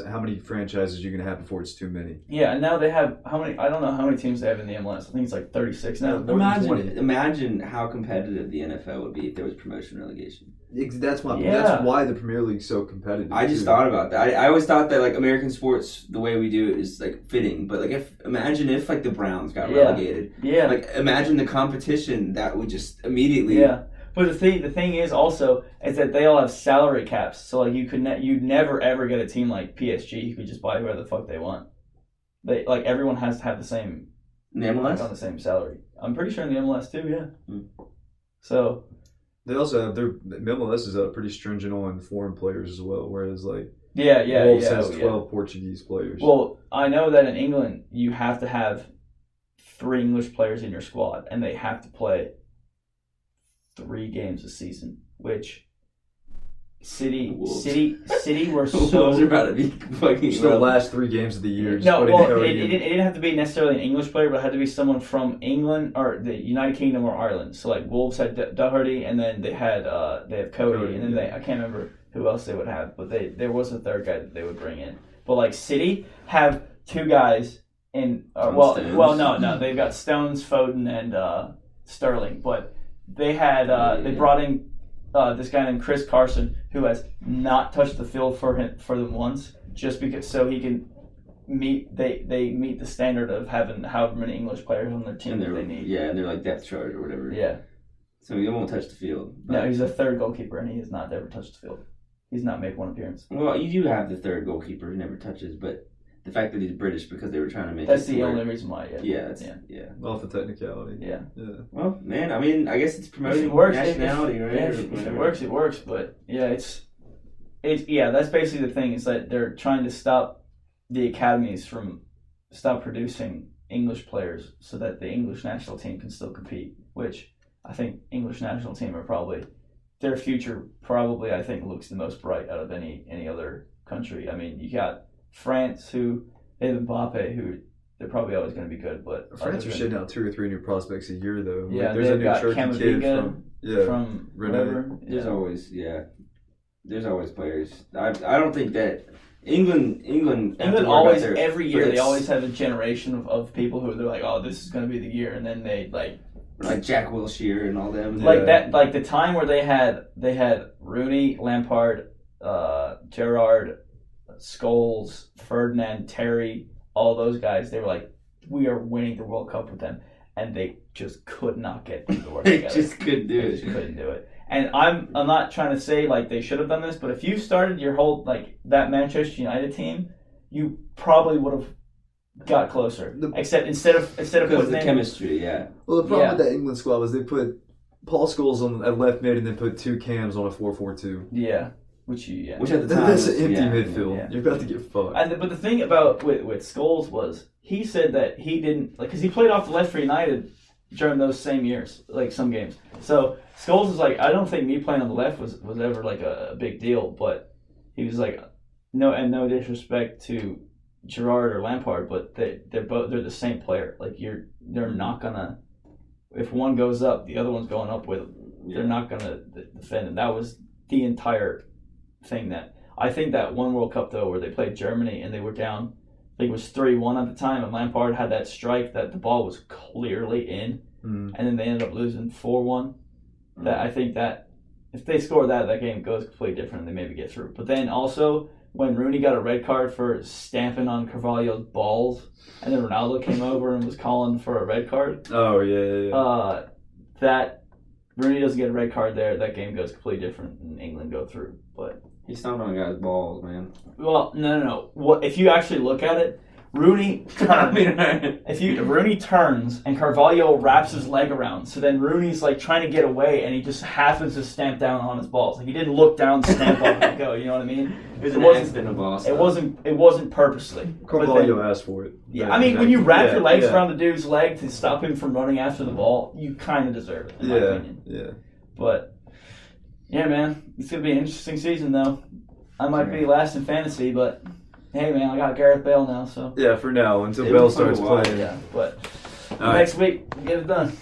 How many franchises are you going to have before it's too many? Yeah, and now they have how many? I don't know how many teams they have in the MLS. I think it's like 36 now. Imagine how competitive the NFL would be if there was promotion relegation. That's why the Premier League's so competitive. I just thought about that. I always thought that like American sports, the way we do it is like fitting. But like imagine if like the Browns got relegated. Yeah. Like imagine the competition that would just immediately. Yeah. But the thing is also is that they all have salary caps. So like you'd never ever get a team like PSG who could just buy whoever the fuck they want. They like everyone has to have the same. In the MLS? On the same salary. I'm pretty sure in the MLS too. Yeah. So. They also have MLS is pretty stringent on foreign players as well, whereas like Wolves has 12 Portuguese players. Well, I know that in England you have to have 3 English players in your squad, and they have to play 3 games a season, which City were so. Wolves are about to be fucking. The last 3 games of the year. No, well, it didn't have to be necessarily an English player, but it had to be someone from England or the United Kingdom or Ireland. So like Wolves had Doherty, and then they have Cody, and then I can't remember who else they would have, but there was a third guy that they would bring in. But like City have 2 guys in. No, they've got Stones, Foden, and Sterling, but they had they brought in. This guy named Chris Carson, who has not touched the field for them once, just because so he can meet the standard of having however many English players on their team that they need. Yeah, and they're like depth chart or whatever. Yeah. So he won't touch the field. But... No, he's a third goalkeeper, and he has not ever touched the field. He's not made one appearance. Well, you do have the third goalkeeper who never touches, but the fact that he's British because they were trying to make that's the only reason why. Yeah. Well, for technicality. Yeah. Well, man, I mean, I guess it's promoting nationality, right? Yeah, if it works, it works. But yeah, it's that's basically the thing is that they're trying to stop the academies from producing English players so that the English national team can still compete. Which I think English national team are probably their future. Probably I think looks the most bright out of any other country. I mean, you got France, who they have Mbappe, who they're probably always going to be good, but France are shitting out 2 or 3 new prospects a year, though. Yeah, like, there's a new Turkey kid from whatever. There's always players. I don't think that England always every year they always have a generation of people who they're like, oh, this is going to be the year, and then they like Jack Wilshere and all them. Like that, like the time where they had Rooney, Lampard, Gerrard, Scholes, Ferdinand, Terry, all those guys. They were like, we are winning the World Cup with them, and they just could not get them to work together. Just couldn't do it. Just couldn't do it. And I'm not trying to say like they should have done this, but if you started your whole like that Manchester United team, you probably would have got closer. Except instead of putting the chemistry, yeah. Well, the problem with that England squad was they put Paul Scholes at left mid and then put 2 Cams on a 4-4-2. Yeah. Which at the time that's an empty midfield. Yeah. You're about to get fucked. But the thing about with Scholes was he said that he didn't like because he played off the left for United during those same years, like some games. So Scholes was like, I don't think me playing on the left was ever like a big deal, but he was like, no disrespect to Gerrard or Lampard, but they're the same player. Like they're not gonna if one goes up, the other one's going up with them. Yeah. They're not gonna defend, and that was the entire thing. That I think that one World Cup though where they played Germany and they were down, I think it was 3-1 at the time, and Lampard had that strike that the ball was clearly in, and then they ended up losing 4-1. That I think that if they score that game goes completely different and they maybe get through. But then also when Rooney got a red card for stamping on Carvalho's balls, and then Ronaldo came over and was calling for a red card. Oh yeah. That Rooney doesn't get a red card there. That game goes completely different, and England go through. But he stomped on a guy's balls, man. Well, no. What if you actually look at it? Rooney turns. Rooney turns and Carvalho wraps his leg around, so then Rooney's like trying to get away, and he just happens to stamp down on his balls. Like he didn't look down, stamp on, and go. You know what I mean? It wasn't purposely. Carvalho asked for it. Yeah, I mean, when you wrap your legs around the dude's leg to stop him from running after the ball, you kind of deserve it, in my opinion. Yeah. But yeah, man, it's gonna be an interesting season though. I might be last in fantasy, but. Hey man, I got Gareth Bale now, so yeah. For now, until Bale starts playing. Yeah, but next week we'll get it done.